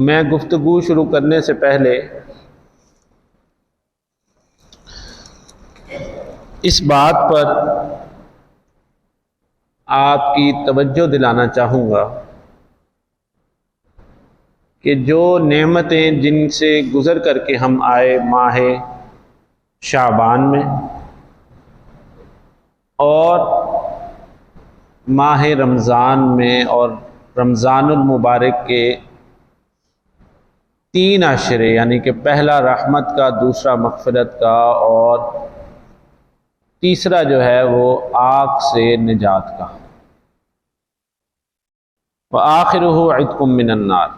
میں گفتگو شروع کرنے سے پہلے اس بات پر آپ کی توجہ دلانا چاہوں گا کہ جو نعمتیں جن سے گزر کر کے ہم آئے ماہ شعبان میں اور ماہ رمضان میں اور رمضان المبارک کے 3 عشرے یعنی کہ پہلا رحمت کا، دوسرا مغفرت کا اور تیسرا جو ہے وہ آگ سے نجات کا، وآخرہ عتق من النار،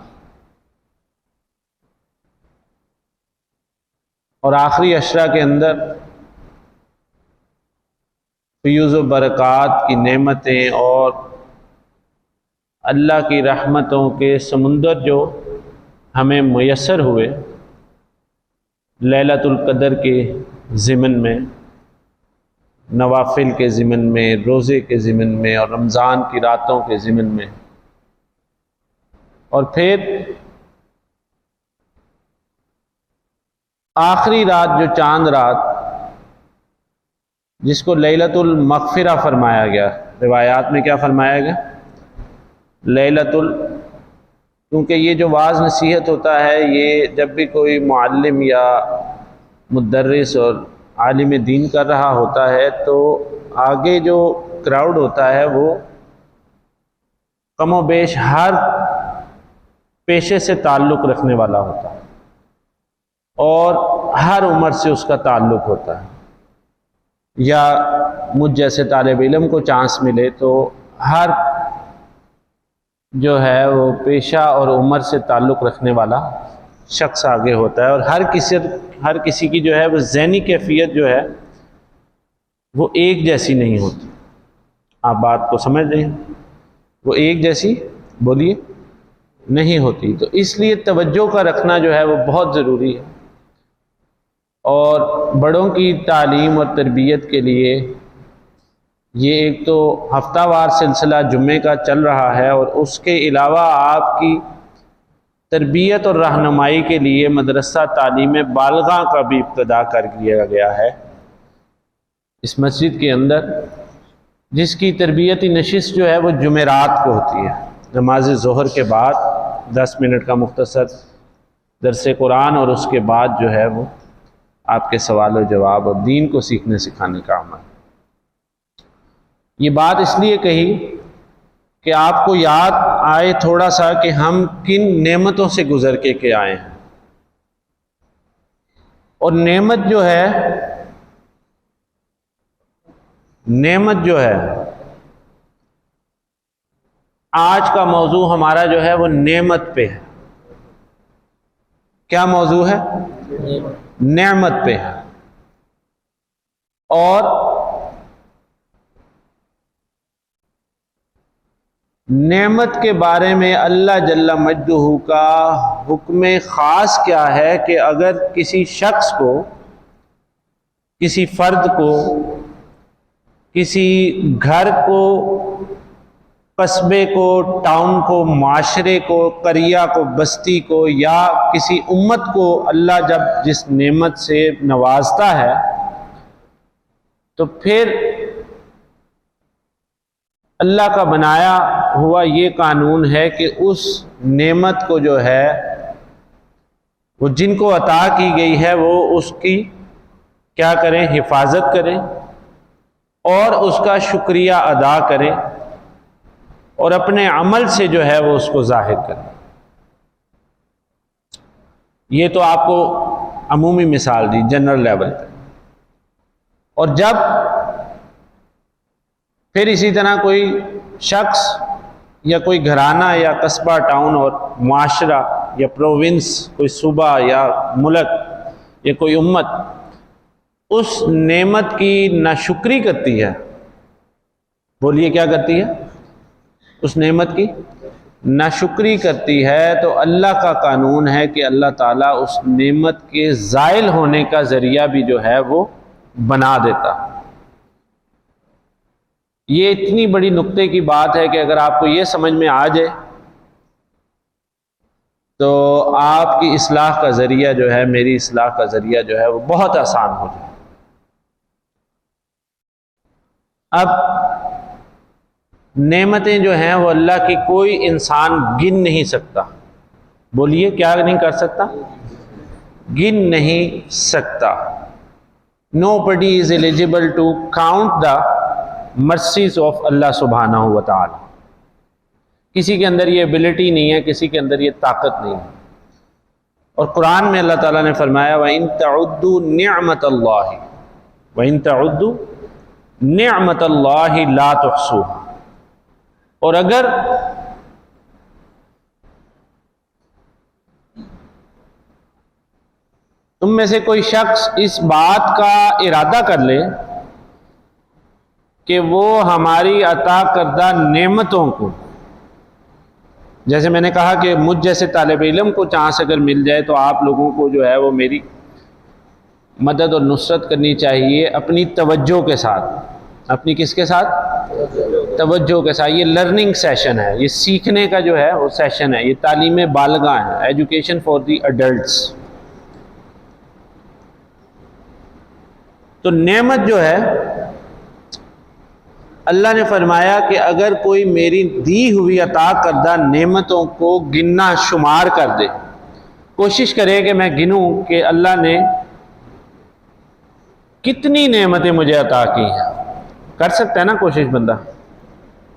اور آخری عشرہ کے اندر فیوز و برکات کی نعمتیں اور اللہ کی رحمتوں کے سمندر جو ہمیں میسر ہوئے لیلۃ القدر کے ضمن میں، نوافل کے ضمن میں، روزے کے ضمن میں اور رمضان کی راتوں کے ضمن میں، اور پھر آخری رات جو چاند رات جس کو لیلۃ المغفرہ فرمایا گیا، روایات میں کیا فرمایا گیا؟ کیونکہ یہ جو واعظ نصیحت ہوتا ہے، یہ جب بھی کوئی معلم یا مدرس اور عالم دین کر رہا ہوتا ہے تو آگے جو کراؤڈ ہوتا ہے وہ کم و بیش ہر پیشے سے تعلق رکھنے والا ہوتا ہے اور ہر عمر سے اس کا تعلق ہوتا ہے، یا مجھ جیسے طالب علم کو چانس ملے تو ہر جو ہے وہ پیشہ اور عمر سے تعلق رکھنے والا شخص آگے ہوتا ہے، اور ہر کسی کی جو ہے وہ ذہنی کیفیت جو ہے وہ ایک جیسی نہیں ہوتی۔ آپ بات کو سمجھ رہے ہیں؟ وہ ایک جیسی بولیے نہیں ہوتی، تو اس لیے توجہ کا رکھنا جو ہے وہ بہت ضروری ہے، اور بڑوں کی تعلیم اور تربیت کے لیے یہ ایک تو ہفتہ وار سلسلہ جمعے کا چل رہا ہے، اور اس کے علاوہ آپ کی تربیت اور رہنمائی کے لیے مدرسہ تعلیم بالغاں کا بھی ابتدا کر دیا گیا ہے اس مسجد کے اندر، جس کی تربیتی نشست جو ہے وہ جمعرات کو ہوتی ہے، نماز ظہر کے بعد 10 منٹ کا مختصر درس قرآن، اور اس کے بعد جو ہے وہ آپ کے سوال و جواب اور دین کو سیکھنے سکھانے کا عمل۔ یہ بات اس لیے کہی کہ آپ کو یاد آئے تھوڑا سا کہ ہم کن نعمتوں سے گزر کے آئے ہیں، اور نعمت جو ہے آج کا موضوع ہمارا جو ہے وہ نعمت پہ ہے۔ کیا موضوع ہے؟ نعمت پہ ہے، اور نعمت کے بارے میں اللہ جل مجدہ کا حکم خاص کیا ہے کہ اگر کسی شخص کو، کسی فرد کو، کسی گھر کو، قصبے کو، ٹاؤن کو، معاشرے کو، قریہ کو، بستی کو، یا کسی امت کو اللہ جب جس نعمت سے نوازتا ہے تو پھر اللہ کا بنایا ہوا یہ قانون ہے کہ اس نعمت کو جو ہے وہ جن کو عطا کی گئی ہے وہ اس کی کیا کریں؟ حفاظت کریں اور اس کا شکریہ ادا کریں، اور اپنے عمل سے جو ہے وہ اس کو ظاہر کریں۔ یہ تو آپ کو عمومی مثال دی، جنرل لیول پہ، اور جب پھر اسی طرح کوئی شخص یا کوئی گھرانہ یا قصبہ، ٹاؤن اور معاشرہ یا پروونس، کوئی صوبہ یا ملک یا کوئی امت اس نعمت کی ناشکری کرتی ہے، بولیے کیا کرتی ہے؟ اس نعمت کی ناشکری کرتی ہے، تو اللہ کا قانون ہے کہ اللہ تعالیٰ اس نعمت کے زائل ہونے کا ذریعہ بھی جو ہے وہ بنا دیتا۔ یہ اتنی بڑی نقطے کی بات ہے کہ اگر آپ کو یہ سمجھ میں آ جائے تو آپ کی اصلاح کا ذریعہ جو ہے، میری اصلاح کا ذریعہ جو ہے وہ بہت آسان ہو جائے۔ اب نعمتیں جو ہیں وہ اللہ کی کوئی انسان گن نہیں سکتا۔ بولیے کیا نہیں کر سکتا؟ گن نہیں سکتا۔ Nobody is eligible to count the mercies of اللہ سبحانہ و تعالی۔ کسی کے اندر یہ ابیلٹی نہیں ہے، کسی کے اندر یہ طاقت نہیں ہے۔ اور قرآن میں اللہ تعالیٰ نے فرمایا وَإِن تَعُدُّوا نِعْمَةَ اللَّهِ وَإِن تَعُدُّوا نِعْمَةَ اللَّهِ لَا تُحْصُوهَا، اور اگر تم میں سے کوئی شخص اس بات کا ارادہ کر لے کہ وہ ہماری عطا کردہ نعمتوں کو، جیسے میں نے کہا کہ مجھ جیسے طالب علم کو چانس اگر مل جائے تو آپ لوگوں کو جو ہے وہ میری مدد اور نصرت کرنی چاہیے اپنی توجہ کے ساتھ۔ اپنی کس کے ساتھ؟ توجہ کے ساتھ۔ یہ لرننگ سیشن ہے، یہ سیکھنے کا جو ہے وہ سیشن ہے، یہ تعلیم بالغاں ہے، ایجوکیشن فار دی ایڈلٹس۔ تو نعمت جو ہے اللہ نے فرمایا کہ اگر کوئی میری دی ہوئی عطا کردہ نعمتوں کو گننا شمار کر دے، کوشش کرے کہ میں گنوں کہ اللہ نے کتنی نعمتیں مجھے عطا کی ہیں۔ کر سکتا ہے نا کوشش بندہ؟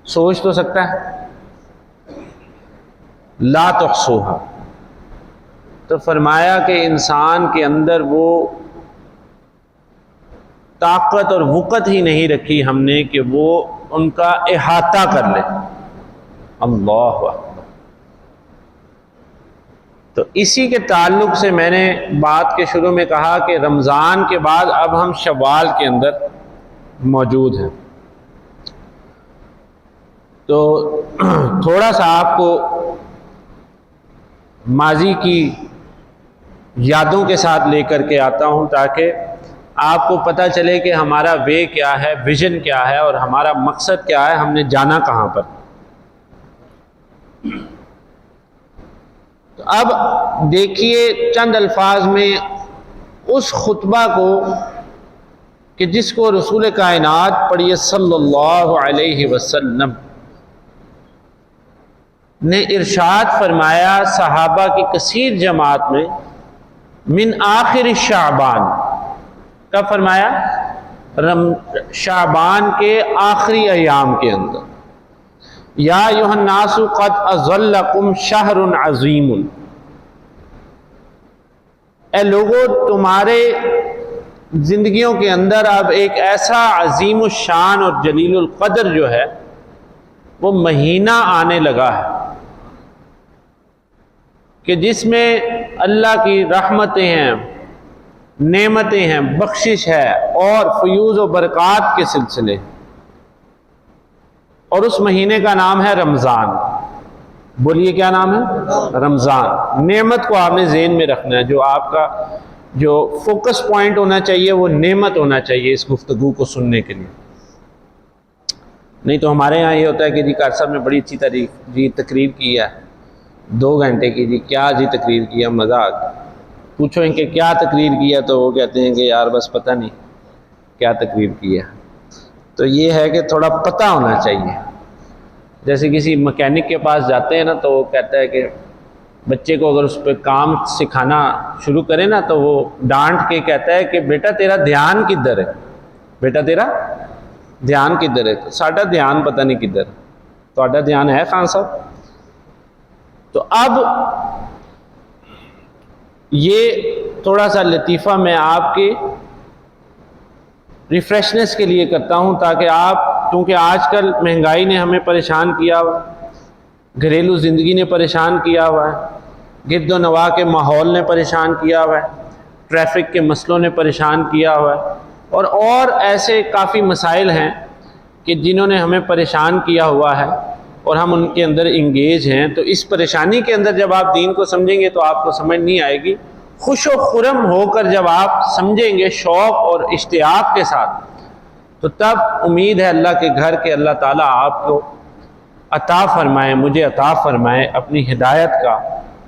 سوچ تو سکتا ہے۔ لا تحصوها، تو فرمایا کہ انسان کے اندر وہ طاقت اور وقت ہی نہیں رکھی ہم نے کہ وہ ان کا احاطہ کر لے۔ اللہ اکبر۔ تو اسی کے تعلق سے میں نے بات کے شروع میں کہا کہ رمضان کے بعد اب ہم شوال کے اندر موجود ہیں، تو تھوڑا سا آپ کو ماضی کی یادوں کے ساتھ لے کر کے آتا ہوں تاکہ آپ کو پتہ چلے کہ ہمارا وے کیا ہے، ویژن کیا ہے اور ہمارا مقصد کیا ہے، ہم نے جانا کہاں پر۔ تو اب دیکھیے چند الفاظ میں اس خطبہ کو کہ جس کو رسول کائنات پڑھیے صلی اللہ علیہ وسلم نے ارشاد فرمایا صحابہ کی کثیر جماعت میں، من آخر شعبان، کب فرمایا؟ شعبان کے آخری ایام کے اندر، یا ایھا الناس قد اظلکم شہر عظیم، اے لوگو تمہارے زندگیوں کے اندر اب ایک ایسا عظیم الشان اور جلیل القدر جو ہے وہ مہینہ آنے لگا ہے کہ جس میں اللہ کی رحمتیں ہیں، نعمتیں ہیں، بخشش ہے اور فیوز و برکات کے سلسلے، اور اس مہینے کا نام ہے رمضان۔ بولیے کیا نام ہے؟ رمضان۔ نعمت کو آپ نے ذہن میں رکھنا ہے، جو آپ کا جو فوکس پوائنٹ ہونا چاہیے وہ نعمت ہونا چاہیے اس گفتگو کو سننے کے لیے۔ نہیں تو ہمارے ہاں یہ ہوتا ہے کہ جی قاری صاحب نے بڑی اچھی تقریر کی ہے، 2 گھنٹے کی، جی کیا جی تقریر کیا، مزہ آ گیا۔ پوچھو ان کے کیا تقریر کیا تو وہ کہتے ہیں کہ یار بس پتہ نہیں کیا تقریر کی ہے۔ تو یہ ہے کہ تھوڑا پتہ ہونا چاہیے۔ جیسے کسی مکینک کے پاس جاتے ہیں نا تو وہ کہتا ہے کہ بچے کو اگر اس پہ کام سکھانا شروع کرے نا تو وہ ڈانٹ کے کہتا ہے کہ بیٹا تیرا دھیان کدھر ہے، بیٹا تیرا دھیان کدھر ہے؟ تو ساڈا دھیان پتہ نہیں کدھر، تہاڈا دھیان ہے خان صاحب؟ تو اب یہ تھوڑا سا لطیفہ میں آپ کے ریفریشنس کے لیے کرتا ہوں تاکہ آپ، کیونکہ آج کل مہنگائی نے ہمیں پریشان کیا ہوا، گھریلو زندگی نے پریشان کیا ہوا ہے، گرد و نواح کے ماحول نے پریشان کیا ہوا ہے، ٹریفک کے مسئلوں نے پریشان کیا ہوا ہے، اور ایسے کافی مسائل ہیں کہ جنہوں نے ہمیں پریشان کیا ہوا ہے اور ہم ان کے اندر انگیج ہیں۔ تو اس پریشانی کے اندر جب آپ دین کو سمجھیں گے تو آپ کو سمجھ نہیں آئے گی۔ خوش و خرم ہو کر جب آپ سمجھیں گے شوق اور اشتیاق کے ساتھ، تو تب امید ہے اللہ کے گھر کے اللہ تعالیٰ آپ کو عطا فرمائے، مجھے عطا فرمائے اپنی ہدایت کا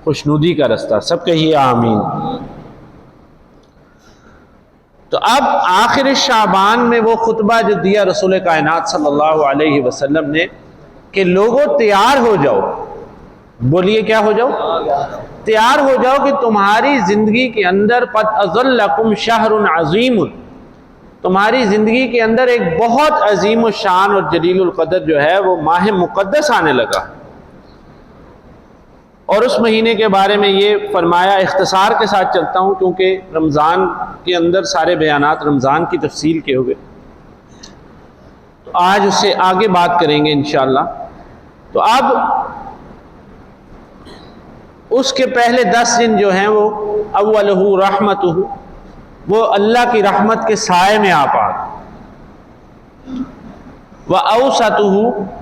خوشنودی کا رستہ. سب کہیے آمین. تو اب آخر شعبان میں وہ خطبہ جو دیا رسول کائنات صلی اللہ علیہ وسلم نے کہ لوگوں تیار ہو جاؤ. بولیے کیا ہو جاؤ؟ تیار ہو جاؤ کہ تمہاری زندگی کے اندر قد اظلکم شہر عظیم، تمہاری زندگی کے اندر ایک بہت عظیم الشان اور جلیل القدر جو ہے وہ ماہ مقدس آنے لگا. اور اس مہینے کے بارے میں یہ فرمایا، اختصار کے ساتھ چلتا ہوں کیونکہ رمضان کے اندر سارے بیانات رمضان کی تفصیل کے ہوئے، تو آج اس سے آگے بات کریں گے انشاءاللہ. تو اب اس کے پہلے 10 دن جو ہیں وہ اولہ رحمتہ، وہ اللہ کی رحمت کے سائے میں آپ آ گئے. وَأَوْسَطُهُ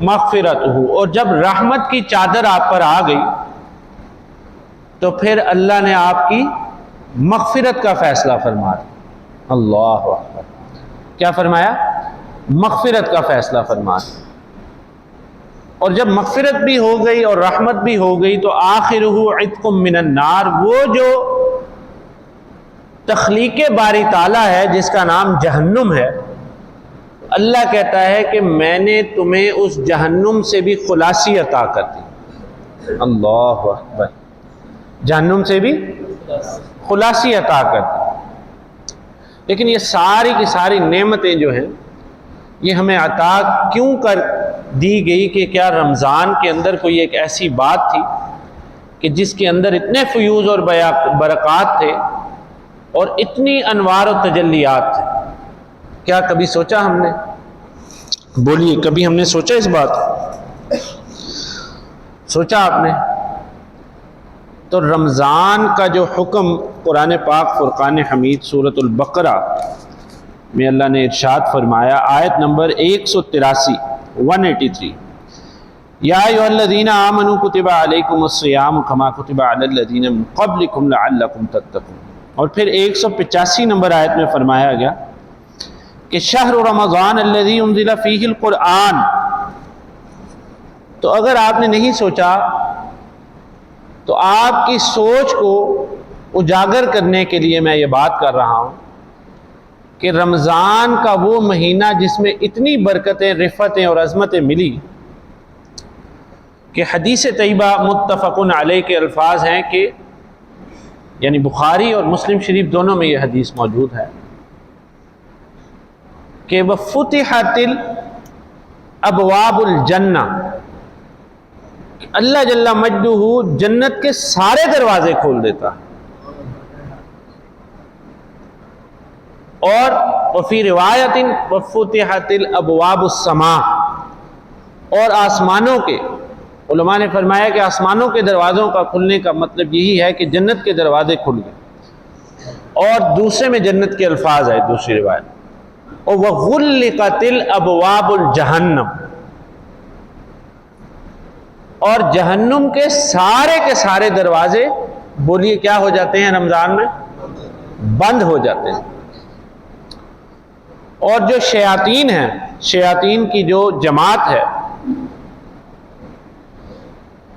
مَغْفِرَتُهُ، اور جب رحمت کی چادر آپ پر آ گئی تو پھر اللہ نے آپ کی مغفرت کا فیصلہ فرما دیا. اللہ اکبر. کیا فرمایا؟ مغفرت کا فیصلہ فرما دیا. اور جب مغفرت بھی ہو گئی اور رحمت بھی ہو گئی تو آخرہ عتق من النار، وہ جو تخلیق باری تعالیٰ ہے جس کا نام جہنم ہے، اللہ کہتا ہے کہ میں نے تمہیں اس جہنم سے بھی خلاصی عطا کر دی. اللہ اکبر. جہنم سے بھی خلاصی عطا کر دی. لیکن یہ ساری کی ساری نعمتیں جو ہیں یہ ہمیں عطا کیوں کر دی گئی؟ کہ کیا رمضان کے اندر کوئی ایک ایسی بات تھی کہ جس کے اندر اتنے فیوز اور برکات تھے اور اتنی انوار و تجلیات تھے؟ کیا کبھی سوچا ہم نے؟ بولیے، کبھی ہم نے سوچا اس بات؟ سوچا آپ نے؟ تو رمضان کا جو حکم قرآن پاک فرقان حمید سورۃ البقرہ میں اللہ نے ارشاد فرمایا، آیت نمبر 183 یا ایھا الذین آمنوا کتب علیکم الصیام کما کتب علی الذین من قبلکم لعلکم تتقون. اور پھر 185 نمبر آیت میں فرمایا گیا کہ شہر رمضان الذی انزل فیہ القرآن. تو اگر آپ نے نہیں سوچا تو آپ کی سوچ کو اجاگر کرنے کے لیے میں یہ بات کر رہا ہوں کہ رمضان کا وہ مہینہ جس میں اتنی برکتیں، رفتیں اور عظمتیں ملی کہ حدیث طیبہ متفق علیہ کے الفاظ ہیں کہ یعنی بخاری اور مسلم شریف دونوں میں یہ حدیث موجود ہے کہ وَفُتِحَتِ الْأَبْوَابُ الْجَنَّةِ، اللہ جل مجدہ جنت کے سارے دروازے کھول دیتا ہے. اور وفی روایت وفتحت الابواب السماء، اور آسمانوں کے، علماء نے فرمایا کہ آسمانوں کے دروازوں کا کھلنے کا مطلب یہی ہے کہ جنت کے دروازے کھل گئے. اور دوسرے میں جنت کے الفاظ ہے دوسری روایت، اور وغلقت الابواب الجہنم، اور جہنم کے سارے دروازے، بولیے کیا ہو جاتے ہیں رمضان میں؟ بند ہو جاتے ہیں. اور جو شیاطین ہیں، شیاطین کی جو جماعت ہے،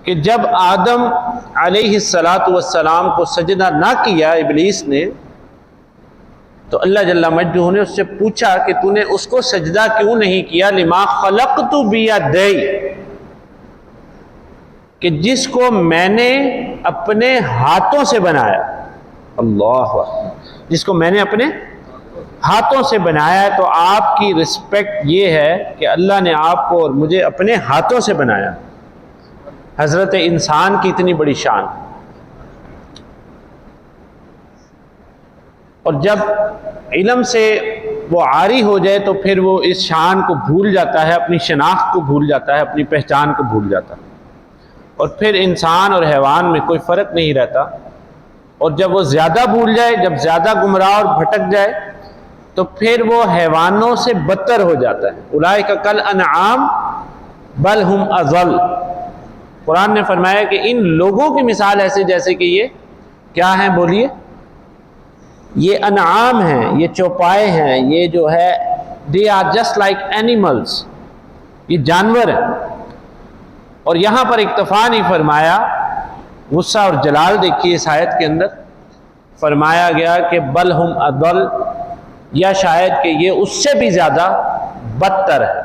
کہ جب آدم علیہ السلام کو سجدہ نہ کیا ابلیس نے، تو اللہ جل مجدہ نے اس سے پوچھا کہ تو نے اس کو سجدہ کیوں نہیں کیا؟ لما خلقت بیدی، کہ جس کو میں نے اپنے ہاتھوں سے بنایا. اللہ اکبر. جس کو میں نے اپنے ہاتھوں سے بنایا ہے. تو آپ کی رسپیکٹ یہ ہے کہ اللہ نے آپ کو اور مجھے اپنے ہاتھوں سے بنایا. حضرت انسان کی اتنی بڑی شان. اور جب علم سے وہ عاری ہو جائے تو پھر وہ اس شان کو بھول جاتا ہے، اپنی شناخت کو بھول جاتا ہے، اپنی پہچان کو بھول جاتا ہے، اور پھر انسان اور حیوان میں کوئی فرق نہیں رہتا. اور جب وہ زیادہ بھول جائے، جب زیادہ گمراہ اور بھٹک جائے، تو پھر وہ حیوانوں سے بدتر ہو جاتا ہے. اولئک کالانعام بل ہم اضل. قرآن نے فرمایا کہ ان لوگوں کی مثال ایسے جیسے کہ یہ کیا ہیں؟ بولیے. یہ انعام ہیں، یہ چوپائے ہیں، یہ جو ہے they are just like animals، یہ جانور ہیں. اور یہاں پر اکتفا نہیں فرمایا غصہ اور جلال دیکھیے اس آیت کے اندر، فرمایا گیا کہ بل ہم اضل، یا شاید کہ یہ اس سے بھی زیادہ بدتر ہے۔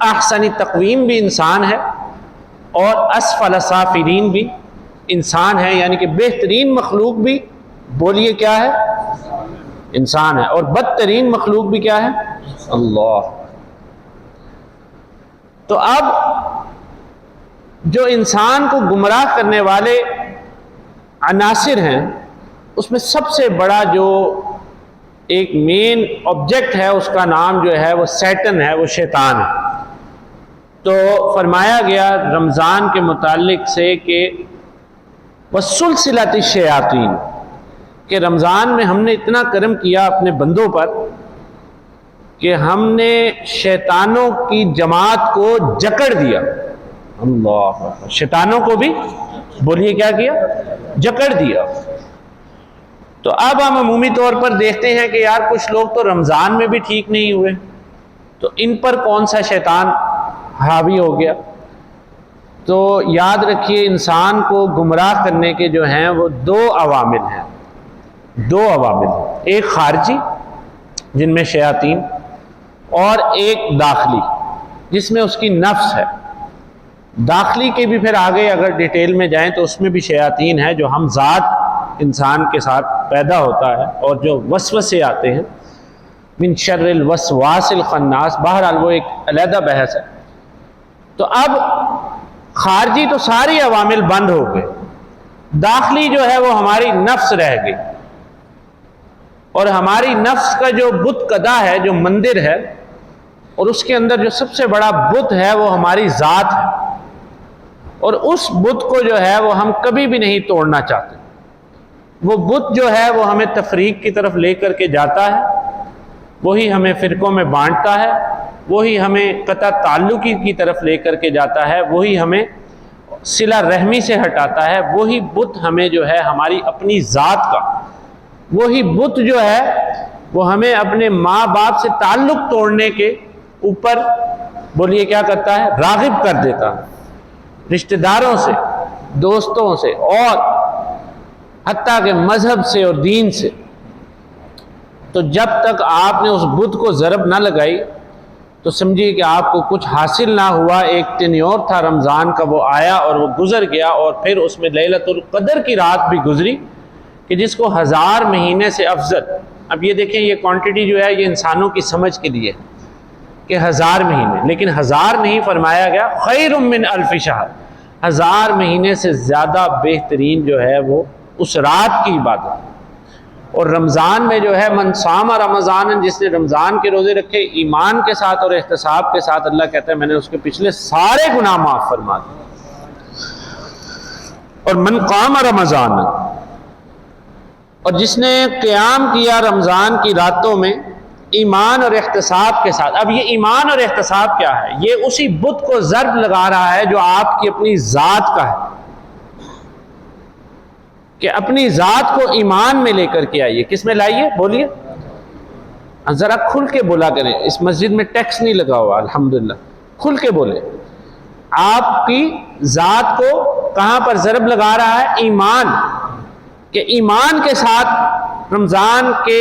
احسن تقویم بھی انسان ہے اور اسفل سافلین بھی انسان ہے، یعنی کہ بہترین مخلوق بھی بولیے کیا ہے؟ انسان ہے، اور بدترین مخلوق بھی کیا ہے؟ اللہ۔ تو اب جو انسان کو گمراہ کرنے والے عناصر ہیں اس میں سب سے بڑا جو ایک مین آبجیکٹ ہے اس کا نام جو ہے وہ سیٹن ہے، وہ شیطان ہے۔ تو فرمایا گیا رمضان کے متعلق سے کہ وَسُلْسِلَةِ الشَّيَاطِينِ، کہ رمضان میں ہم نے اتنا کرم کیا اپنے بندوں پر کہ ہم نے شیطانوں کی جماعت کو جکڑ دیا۔ اللہ، شیطانوں کو بھی بولیے کیا کیا؟ جکڑ دیا۔ تو اب ہم عمومی طور پر دیکھتے ہیں کہ یار کچھ لوگ تو رمضان میں بھی ٹھیک نہیں ہوئے، تو ان پر کون سا شیطان حاوی ہو گیا؟ تو یاد رکھیے انسان کو گمراہ کرنے کے جو ہیں وہ دو عوامل ہیں، دو عوامل ہیں، ایک خارجی جن میں شیاطین، اور ایک داخلی جس میں اس کی نفس ہے۔ داخلی کے بھی پھر آگے اگر ڈیٹیل میں جائیں تو اس میں بھی شیاطین ہے جو ہم ذات انسان کے ساتھ پیدا ہوتا ہے، اور جو وسوسے آتے ہیں، من شر الوسواس الخناس، بہرحال وہ ایک علیحدہ بحث ہے۔ تو اب خارجی تو ساری عوامل بند ہو گئے، داخلی جو ہے وہ ہماری نفس رہ گئی، اور ہماری نفس کا جو بت کدا ہے، جو مندر ہے، اور اس کے اندر جو سب سے بڑا بت ہے وہ ہماری ذات ہے، اور اس بت کو جو ہے وہ ہم کبھی بھی نہیں توڑنا چاہتے۔ وہ بت جو ہے وہ ہمیں تفریق کی طرف لے کر کے جاتا ہے، وہی ہمیں فرقوں میں بانٹتا ہے، وہی ہمیں قطع تعلقی کی طرف لے کر کے جاتا ہے، وہی ہمیں صلہ رحمی سے ہٹاتا ہے، وہی بت ہمیں جو ہے ہماری اپنی ذات کا، وہی بت جو ہے وہ ہمیں اپنے ماں باپ سے تعلق توڑنے کے اوپر بولیے کیا کرتا ہے؟ راغب کر دیتا ہے، رشتہ داروں سے، دوستوں سے، اور حتیٰ کہ مذہب سے اور دین سے۔ تو جب تک آپ نے اس بت کو ضرب نہ لگائی تو سمجھیے کہ آپ کو کچھ حاصل نہ ہوا۔ ایک ٹینیور تھا رمضان کا، وہ آیا اور وہ گزر گیا، اور پھر اس میں لیلۃ القدر کی رات بھی گزری کہ جس کو 1000 مہینے سے افضل۔ اب یہ دیکھیں یہ کوانٹٹی جو ہے یہ انسانوں کی سمجھ کے لیے کہ 1000 مہینے، لیکن 1000 نہیں، فرمایا گیا خیر من الف شہر، 1000 مہینے سے زیادہ بہترین جو ہے وہ اس رات کی عبادت۔ اور رمضان میں جو ہے من صام رمضان، جس نے رمضان کے روزے رکھے ایمان کے ساتھ اور احتساب کے ساتھ، اللہ کہتا ہے میں نے اس کے پچھلے سارے گناہ معاف فرما دیے۔ اور من قام رمضان، اور جس نے قیام کیا رمضان کی راتوں میں ایمان اور احتساب کے ساتھ۔ اب یہ ایمان اور احتساب کیا ہے؟ یہ اسی بت کو ضرب لگا رہا ہے جو آپ کی اپنی ذات کا ہے، کہ اپنی ذات کو ایمان میں لے کر کے آئیے۔ کس میں لائیے؟ بولیے ذرا کھل کے بولا کریں، اس مسجد میں ٹیکس نہیں لگا ہوا الحمدللہ، کھل کے بولے۔ آپ کی ذات کو کہاں پر ضرب لگا رہا ہے؟ ایمان، کہ ایمان کے ساتھ رمضان کے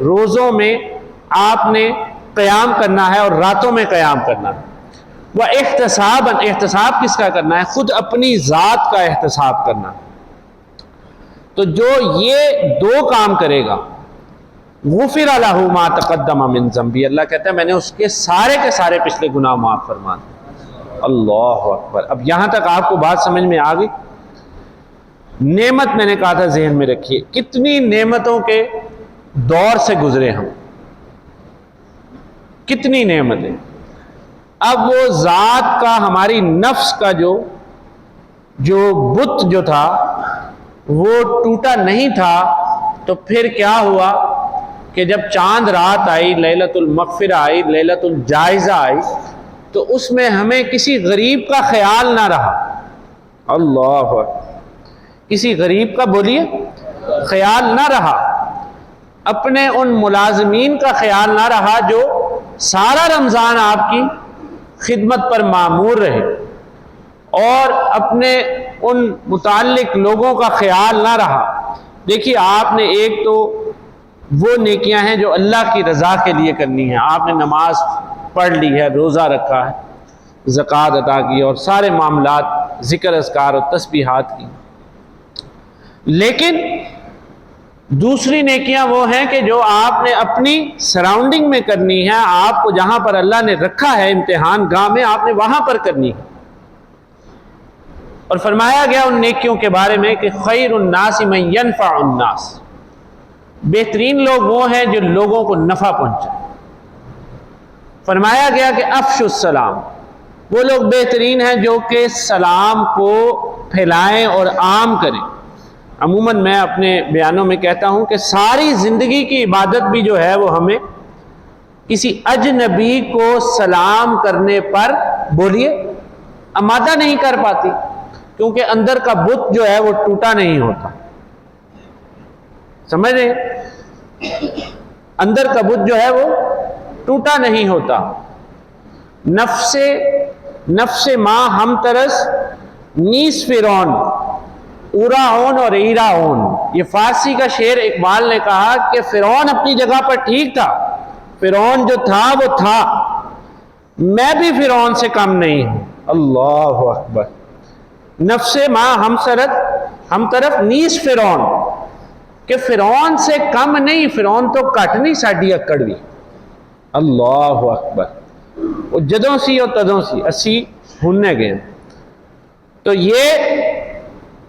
روزوں میں آپ نے قیام کرنا ہے اور راتوں میں قیام کرنا ہے۔ وہ احتساب، احتساب کس کا کرنا ہے؟ خود اپنی ذات کا احتساب کرنا۔ تو جو یہ دو کام کرے گا غفر لہ ما تقدم من ذنبی، اللہ کہتا ہے میں نے اس کے سارے پچھلے گناہ معاف فرما دیے۔ اللہ اکبر۔ اب یہاں تک آپ کو بات سمجھ میں آ گئی؟ نعمت میں نے کہا تھا ذہن میں رکھیے، کتنی نعمتوں کے دور سے گزرے ہم، کتنی نعمتیں۔ اب وہ ذات کا، ہماری نفس کا جو بت جو تھا وہ ٹوٹا نہیں تھا، تو پھر کیا ہوا کہ جب چاند رات آئی، لیلۃ المغفرہ آئی، لیلۃ الجائزہ آئی، تو اس میں ہمیں کسی غریب کا خیال نہ رہا۔ اللہ اکبر، کسی غریب کا بولیے خیال نہ رہا، اپنے ان ملازمین کا خیال نہ رہا جو سارا رمضان آپ کی خدمت پر مامور رہے، اور اپنے ان متعلق لوگوں کا خیال نہ رہا. دیکھیے آپ نے ایک تو وہ نیکیاں ہیں جو اللہ کی رضا کے لیے کرنی ہیں. آپ نے نماز پڑھ لی ہے، روزہ رکھا ہے، زکوٰۃ ادا کی اور سارے معاملات ذکر اذکار اور تسبیحات کی. لیکن دوسری نیکیاں وہ ہیں کہ جو آپ نے اپنی سراؤنڈنگ میں کرنی ہے، آپ کو جہاں پر اللہ نے رکھا ہے امتحان گاہ میں، آپ نے وہاں پر کرنی ہے. اور فرمایا گیا ان نیکیوں کے بارے میں کہ خیر الناس من ينفع الناس، بہترین لوگ وہ ہیں جو لوگوں کو نفع پہنچائیں. فرمایا گیا کہ افشوا السلام، وہ لوگ بہترین ہیں جو کہ سلام کو پھیلائیں اور عام کریں. عموماً میں اپنے بیانوں میں کہتا ہوں کہ ساری زندگی کی عبادت بھی جو ہے وہ ہمیں کسی اجنبی کو سلام کرنے پر بولیے آمادہ نہیں کر پاتی، کیونکہ اندر کا بت جو ہے وہ ٹوٹا نہیں ہوتا. سمجھ رہے ہیں؟ اندر کا بت جو ہے وہ ٹوٹا نہیں ہوتا. نفس ما ہم ترس نیس فرعون اورا ہون اور ایرا ہون. یہ فارسی کا شعر اقبال نے کہا کہ فرعون اپنی جگہ پر ٹھیک تھا، فرعون جو تھا وہ تھا، میں بھی فرعون سے کم نہیں ہوں. اللہ اکبر. نفس ما ہم طرف نیس فرعون، کہ فرعون سے کم نہیں، فرعون تو کٹ نہیں ساڈی اکڑ بھی. اللہ اکبر. وہ جدوں سی اور تدوں سی اسی ہننے گئے. تو یہ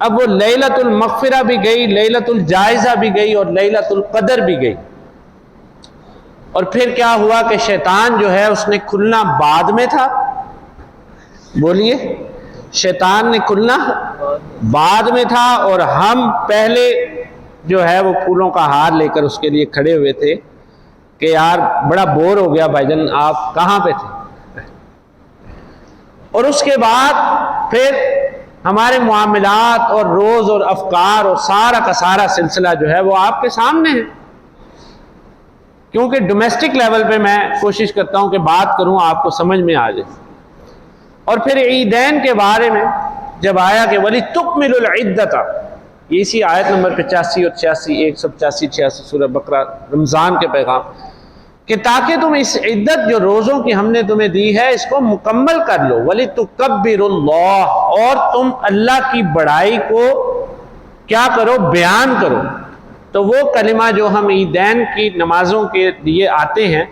اب وہ لیلۃ المغفرہ بھی گئی، لیلۃ الجائزہ بھی گئی اور لیلۃ القدر بھی گئی. اور پھر کیا ہوا کہ شیطان جو ہے اس نے کھلنا بعد میں تھا. بولیے، شیطان نے کھلنا بعد میں تھا اور ہم پہلے جو ہے وہ پھولوں کا ہار لے کر اس کے لیے کھڑے ہوئے تھے کہ یار بڑا بور ہو گیا بھائی جان، آپ کہاں پہ تھے. اور اس کے بعد پھر ہمارے معاملات اور روز اور افکار اور سارا کا سارا سلسلہ جو ہے وہ آپ کے سامنے ہے. کیونکہ ڈومیسٹک لیول پہ میں کوشش کرتا ہوں کہ بات کروں آپ کو سمجھ میں آ جائے. اور پھر عیدین کے بارے میں جب آیا کہ وَلِتُكْمِلُ الْعِدَّةَ، یہ اسی آیت نمبر 85 اور 86 185 86 سورہ بقرہ رمضان کے پیغام، کہ تاکہ تم اس عدت جو روزوں کی ہم نے تمہیں دی ہے اس کو مکمل کر لو. وَلِتُكَبِّرُ اللَّهَ، اور تم اللہ کی بڑائی کو کیا کرو؟ بیان کرو. تو وہ کلمہ جو ہم عیدین کی نمازوں کے لیے آتے ہیں،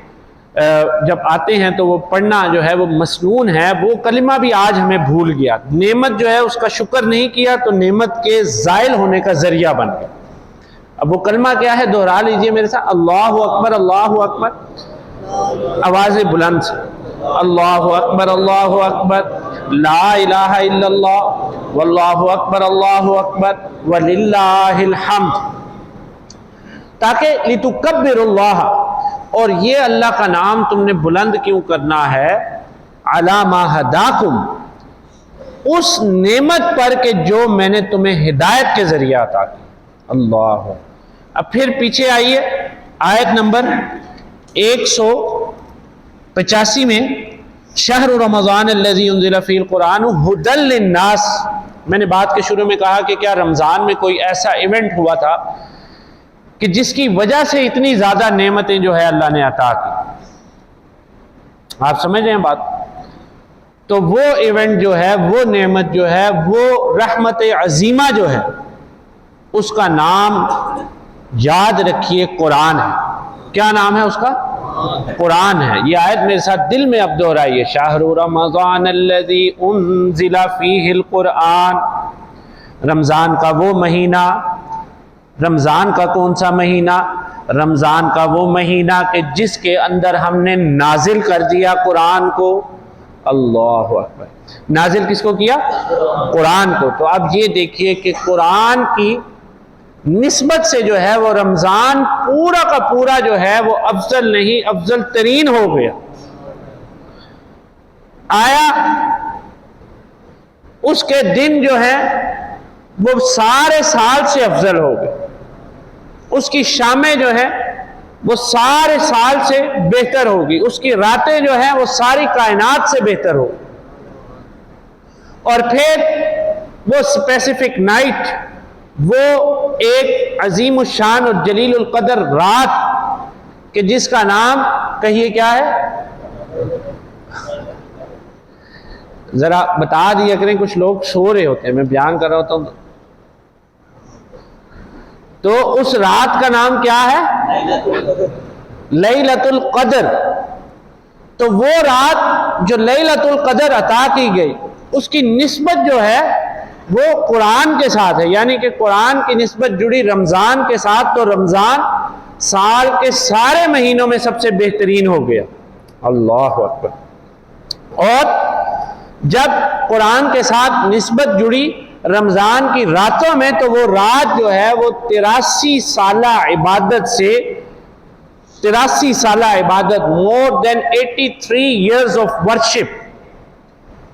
جب آتے ہیں تو وہ پڑھنا جو ہے وہ مسنون ہے، وہ کلمہ بھی آج ہمیں بھول گیا. نعمت جو ہے اس کا شکر نہیں کیا تو نعمت کے زائل ہونے کا ذریعہ بن گیا. اب وہ کلمہ کیا ہے؟ دوہرا لیجئے میرے ساتھ. اللہ اکبر، اللہ اکبر، آواز بلند سے. اللہ اکبر، اللہ اکبر، لا الہ الا اللہ، واللہ اکبر، اللہ اکبر، وللہ الحمد. تاکہ لتکبر اللہ، اور یہ اللہ کا نام تم نے بلند کیوں کرنا ہے؟ علی ما ہداکم، اس نعمت پر کہ جو میں نے تمہیں ہدایت کے ذریعہ عطا کی. اللہ. اب پھر پیچھے آئیے آیت نمبر 185 میں، شہر رمضان الذی انزل فیہ القرآن ھدی للناس. میں نے بات کے شروع میں کہا کہ کیا رمضان میں کوئی ایسا ایونٹ ہوا تھا کہ جس کی وجہ سے اتنی زیادہ نعمتیں جو ہے اللہ نے عطا کی؟ آپ سمجھ رہے ہیں بات؟ تو وہ ایونٹ جو ہے، وہ نعمت جو ہے، وہ رحمت عظیمہ جو ہے، اس کا نام یاد رکھیے قرآن ہے. کیا نام ہے اس کا؟ قرآن ہے. یہ آیت میرے ساتھ دل میں اب دہرائیے. شہر رمضان الذی انزل فیہ القرآن، رمضان کا وہ مہینہ. رمضان کا کون سا مہینہ؟ رمضان کا وہ مہینہ کہ جس کے اندر ہم نے نازل کر دیا قرآن کو. اللہ اکبر. نازل کس کو کیا؟ قرآن کو. تو اب یہ دیکھیے کہ قرآن کی نسبت سے جو ہے وہ رمضان پورا کا پورا جو ہے وہ افضل نہیں، افضل ترین ہو گیا. آیا اس کے دن جو ہے وہ سارے سال سے افضل ہو گئے. اس کی شامیں جو ہے وہ سارے سال سے بہتر ہوگی. اس کی راتیں جو ہیں وہ ساری کائنات سے بہتر ہوگی. اور پھر وہ اسپیسیفک نائٹ، وہ ایک عظیم الشان اور جلیل القدر رات کہ جس کا نام کہیے کیا ہے؟ ذرا بتا دیا کریں، کچھ لوگ سو رہے ہوتے ہیں، میں بیان کر رہا ہوتا ہوں تو اس رات کا نام کیا ہے؟ لیلۃ القدر۔ تو وہ رات جو لیلۃ القدر عطا کی گئی، اس کی نسبت جو ہے وہ قرآن کے ساتھ ہے، یعنی کہ قرآن کی نسبت جڑی رمضان کے ساتھ، تو رمضان سال کے سارے مہینوں میں سب سے بہترین ہو گیا۔ اللہ اکبر۔ اور جب قرآن کے ساتھ نسبت جڑی رمضان کی راتوں میں، تو وہ رات جو ہے وہ 83 سالہ عبادت سے 83 سالہ عبادت، مور دین 83 years of worship،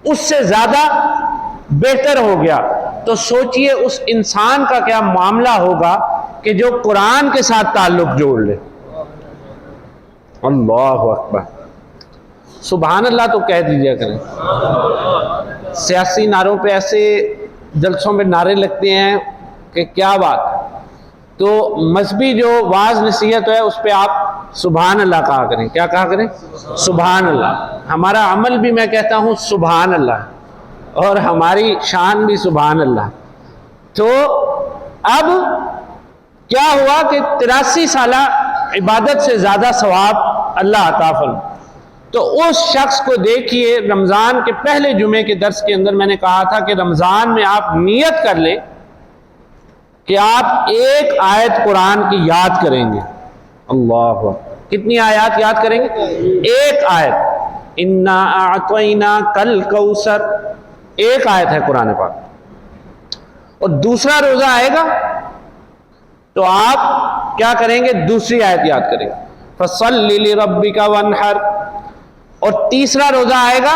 اس سے زیادہ بہتر ہو گیا۔ تو سوچئے اس انسان کا کیا معاملہ ہوگا کہ جو قرآن کے ساتھ تعلق جوڑ لے۔ اللہ اکبر، سبحان اللہ تو کہہ دیجیے کریں۔ سیاسی نعروں پہ ایسے جلسوں میں نعرے لگتے ہیں کہ کیا بات، تو مذہبی جو واعظ نصیحت ہے اس پہ آپ سبحان اللہ کہا کریں۔ کیا کہا کریں؟ سبحان اللہ۔ ہمارا عمل بھی میں کہتا ہوں سبحان اللہ، اور ہماری شان بھی سبحان اللہ۔ تو اب کیا ہوا کہ 83 سالہ عبادت سے زیادہ ثواب اللہ عطا فرما۔ تو اس شخص کو دیکھیے، رمضان کے پہلے جمعے کے درس کے اندر میں نے کہا تھا کہ رمضان میں آپ نیت کر لیں کہ آپ ایک آیت قرآن کی یاد کریں گے۔ اللہ اکبر، کتنی آیات یاد کریں گے؟ ایک آیت، انا اعطیناک الکوثر، ایک آیت ہے قرآن پاک۔ اور دوسرا روزہ آئے گا تو آپ کیا کریں گے؟ دوسری آیت یاد کریں گے، فَصَلِّ لِرَبِّكَ وَانْحَرْ۔ اور تیسرا روزہ آئے گا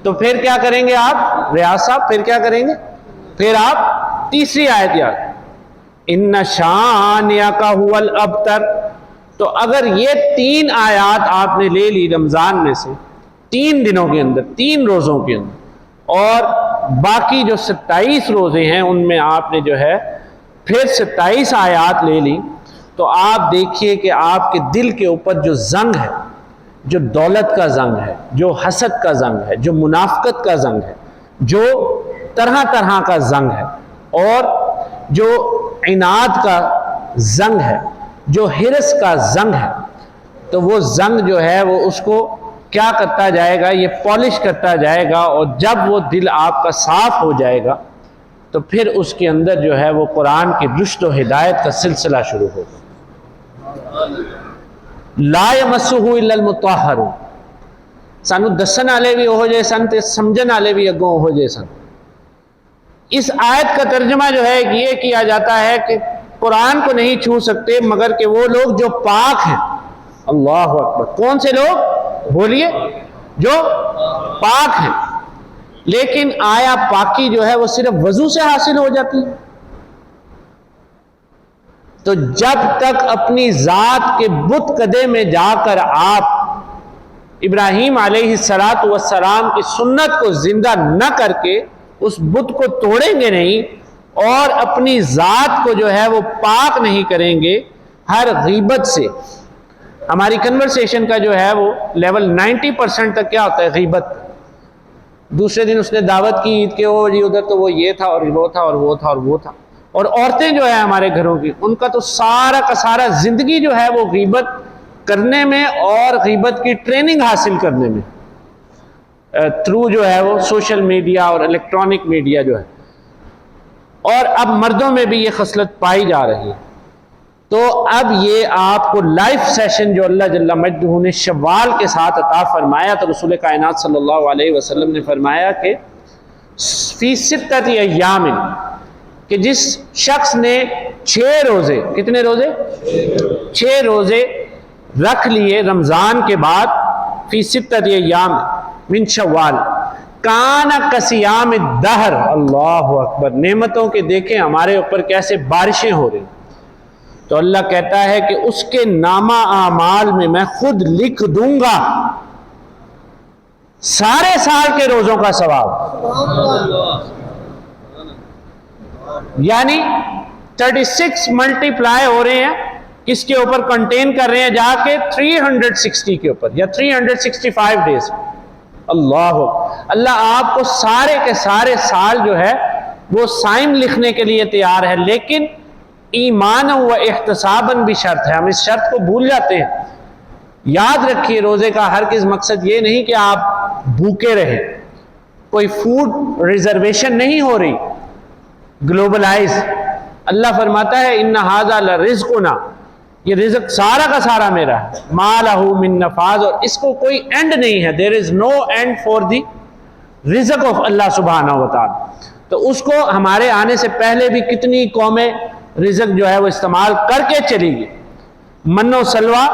تو پھر کیا کریں گے آپ؟ ریاض صاحب پھر کیا کریں گے؟ پھر آپ تیسری آیت یاد، اِنَّ شَانِئَكَ هُوَ الْأَبْتَرُ۔ تو اگر یہ 3 آیات آپ نے لے لی رمضان میں سے 3 دنوں کے اندر، 3 روزوں کے اندر، اور باقی جو 27 روزے ہیں ان میں آپ نے جو ہے پھر 27 آیات لے لی، تو آپ دیکھیے کہ آپ کے دل کے اوپر جو زنگ ہے، جو دولت کا زنگ ہے، جو حسد کا زنگ ہے، جو منافقت کا زنگ ہے، جو طرح طرح کا زنگ ہے، اور جو عناد کا زنگ ہے، جو حرص کا زنگ ہے، تو وہ زنگ جو ہے وہ اس کو کیا کرتا جائے گا؟ یہ پالش کرتا جائے گا، اور جب وہ دل آپ کا صاف ہو جائے گا تو پھر اس کے اندر جو ہے وہ قرآن کی رشد و ہدایت کا سلسلہ شروع ہوگا۔ لا یمسہ الا المطہرون، سانو دسن والے بھی ہو جائے سن تے سمجھن والے بھی اگوں ہو جائے سن۔ اس آیت کا ترجمہ جو ہے یہ کیا جاتا ہے کہ قرآن کو نہیں چھو سکتے مگر کہ وہ لوگ جو پاک ہیں۔ اللہ اکبر، کون سے لوگ؟ بولیے، جو پاک ہیں۔ لیکن آیا پاکی جو ہے وہ صرف وضو سے حاصل ہو جاتی ہے؟ تو جب تک اپنی ذات کے بت قدے میں جا کر آپ ابراہیم علیہ السلام کی سنت کو زندہ نہ کر کے اس بت کو توڑیں گے نہیں، اور اپنی ذات کو جو ہے وہ پاک نہیں کریں گے ہر غیبت سے۔ ہماری کنورسیشن کا جو ہے وہ لیول 90% تک کیا ہوتا ہے؟ غیبت۔ دوسرے دن اس نے دعوت کی عید کے، وہ جی ادھر تو وہ یہ تھا اور وہ تھا اور وہ تھا اور وہ تھا۔ اور عورتیں جو ہے ہمارے گھروں کی، ان کا تو سارا کا سارا زندگی جو ہے وہ غیبت کرنے میں اور غیبت کی ٹریننگ حاصل کرنے میں، تھرو جو ہے وہ سوشل میڈیا اور الیکٹرانک میڈیا جو ہے۔ اور اب مردوں میں بھی یہ خصلت پائی جا رہی ہے۔ تو اب یہ آپ کو لائف سیشن جو اللہ جل مجدہ نے شوال کے ساتھ عطا فرمایا، تو رسول کائنات صلی اللہ علیہ وسلم نے فرمایا کہ فی 6 ایام، کہ جس شخص نے 6 روزے، کتنے روزے؟ 6 روزے رکھ لیے رمضان کے بعد، فی 6 ایام من شوال کان کصیام الدہر۔ اللہ اکبر، نعمتوں کے دیکھیں ہمارے اوپر کیسے بارشیں ہو رہی۔ تو اللہ کہتا ہے کہ اس کے نامہ اعمال میں میں خود لکھ دوں گا سارے سال کے روزوں کا ثواب۔ یعنی 36 ملٹیپلائی ہو رہے ہیں، کس کے اوپر کنٹین کر رہے ہیں جا کے 360 کے اوپر یا 365 ڈیز. اللہ آپ کو سارے کے سارے سال جو ہے وہ سائم لکھنے کے لیے تیار ہے، لیکن ایمان و احتساباً بھی شرط ہے. ہم اس شرط کو بھول جاتے ہیں. یاد رکھیے روزے کا ہرگز مقصد یہ نہیں کہ آپ بھوکے رہیں. کوئی فوڈ ریزرویشن نہیں ہو رہی گلوبلائز. اللہ فرماتا ہے ان ھذا لرزقنا، یہ رزق سارا کا سارا میرا ہے. ما لہ من نفاذ، اور اس کو کوئی اینڈ نہیں ہے. دیر از نو اینڈ فار دی رزق آف اللہ سبحانہ و تعالی. تو اس کو ہمارے آنے سے پہلے بھی کتنی قومیں رزق جو ہے وہ استعمال کر کے چلی گئی. من و سلوہ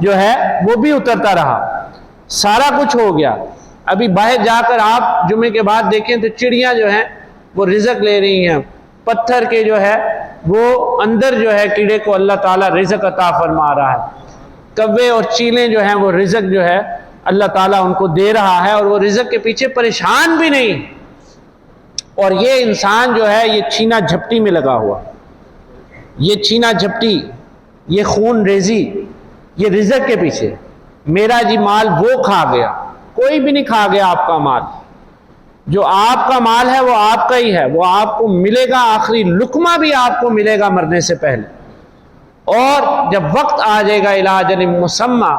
جو ہے وہ بھی اترتا رہا، سارا کچھ ہو گیا. ابھی باہر جا کر آپ جمعے کے بعد دیکھیں تو چڑیاں جو ہیں وہ رزق لے رہی ہیں. پتھر کے جو ہے وہ اندر جو ہے کیڑے کو اللہ تعالیٰ رزق عطا فرما رہا ہے. کوے اور چیلیں جو ہیں وہ رزق جو ہے اللہ تعالیٰ ان کو دے رہا ہے، اور وہ رزق کے پیچھے پریشان بھی نہیں. اور یہ انسان جو ہے یہ چھینا جھپٹی میں لگا ہوا، یہ چھینا جھپٹی، یہ خون ریزی، یہ رزق کے پیچھے. میرا جی مال وہ کھا گیا، کوئی بھی نہیں کھا گیا آپ کا مال. جو آپ کا مال ہے وہ آپ کا ہی ہے، وہ آپ کو ملے گا. آخری لقمہ بھی آپ کو ملے گا مرنے سے پہلے. اور جب وقت آ جائے گا الی اجل مسمى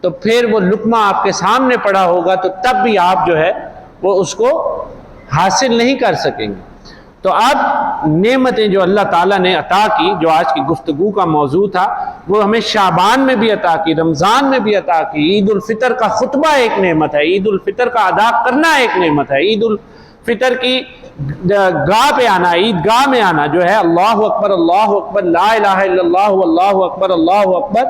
تو پھر وہ لقمہ آپ کے سامنے پڑا ہوگا، تو تب بھی آپ جو ہے وہ اس کو حاصل نہیں کر سکیں گے. تو اب نعمتیں جو اللہ تعالیٰ نے عطا کی، جو آج کی گفتگو کا موضوع تھا، وہ ہمیں شعبان میں بھی عطا کی، رمضان میں بھی عطا کی. عید الفطر کا خطبہ ایک نعمت ہے، عید الفطر کا ادا کرنا ایک نعمت ہے. عید الفطر کی گاہ پہ آنا، عید گاہ میں آنا جو ہے اللہ اکبر لا الہ الا اللہ واللہ اکبر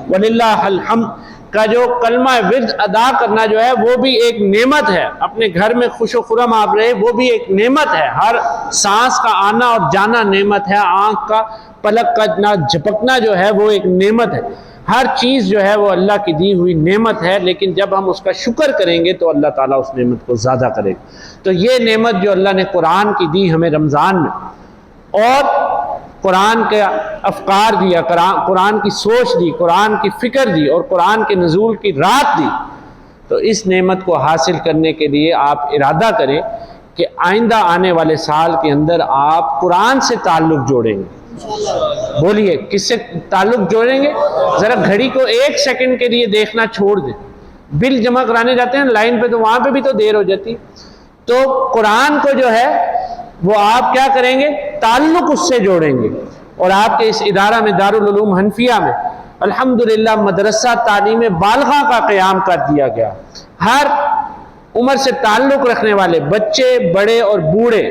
وللہ الحمد کا جو کلمہ ورد ادا کرنا جو ہے وہ بھی ایک نعمت ہے. اپنے گھر میں خوش و خرم آپ رہے وہ بھی ایک نعمت ہے. ہر سانس کا آنا اور جانا نعمت ہے. آنکھ کا پلک کا جھپکنا جو ہے وہ ایک نعمت ہے. ہر چیز جو ہے وہ اللہ کی دی ہوئی نعمت ہے، لیکن جب ہم اس کا شکر کریں گے تو اللہ تعالیٰ اس نعمت کو زیادہ کرے گا. تو یہ نعمت جو اللہ نے قرآن کی دی ہمیں رمضان میں، اور قرآن کے افکار دیا، قرآن کی سوچ دی، قرآن کی فکر دی، اور قرآن کے نزول کی رات دی. تو اس نعمت کو حاصل کرنے کے لیے آپ ارادہ کریں کہ آئندہ آنے والے سال کے اندر آپ قرآن سے تعلق جوڑیں گے. بولیے کس سے تعلق جوڑیں گے؟ ذرا گھڑی کو 1 سیکنڈ کے لیے دیکھنا چھوڑ دیں. بل جمع کرانے جاتے ہیں لائن پہ تو وہاں پہ بھی تو دیر ہو جاتی. تو قرآن کو جو ہے وہ آپ کیا کریں گے؟ تعلق اس سے جوڑیں گے. اور آپ کے اس ادارہ میں دارالعلوم حنفیہ میں الحمدللہ مدرسہ تعلیم بالغہ کا قیام کر دیا گیا. ہر عمر سے تعلق رکھنے والے بچے، بڑے اور بوڑھے،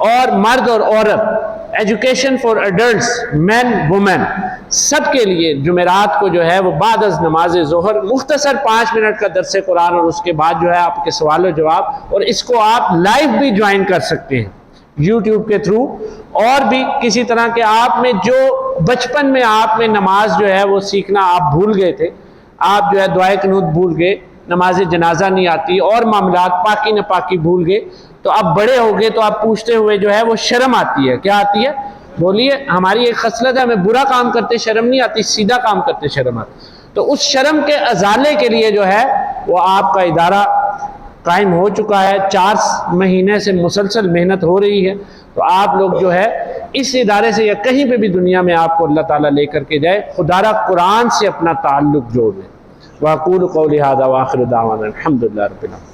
اور مرد اور عورت، education for adults, men women, سب کے لیے جمعرات کو جو ہے وہ بعد از نماز ظہر مختصر 5 منٹ کا درس قرآن، اور اس کے بعد جو ہے آپ کے سوال و جواب. اور اس کو آپ لائیو بھی جوائن کر سکتے ہیں یوٹیوب کے تھرو. اور بھی کسی طرح کے آپ میں جو بچپن میں آپ میں نماز جو ہے وہ سیکھنا آپ بھول گئے تھے، آپ جو ہے دعائے قنوت بھول گئے، نماز جنازہ نہیں آتی، اور معاملات پاکی ناپاکی بھول گئے، تو اب بڑے ہو گئے تو آپ پوچھتے ہوئے جو ہے وہ شرم آتی ہے. کیا آتی ہے؟ بولیے. ہماری ایک خصلت ہے، ہمیں برا کام کرتے شرم نہیں آتی، سیدھا کام کرتے شرم آتی. تو اس شرم کے ازالے کے لیے جو ہے وہ آپ کا ادارہ قائم ہو چکا ہے. 4 مہینے سے مسلسل محنت ہو رہی ہے. تو آپ لوگ جو ہے اس ادارے سے یا کہیں پہ بھی دنیا میں آپ کو اللہ تعالیٰ لے کر کے جائے، خدا را قرآن سے اپنا تعلق جوڑ لیں. وَأَقُولُ قَوْلِي هَذَا وَآخِرُ دَعْوَانَا الْحَمْدُ لِلَّهِ رَبِّ الْعَالَمِينَ.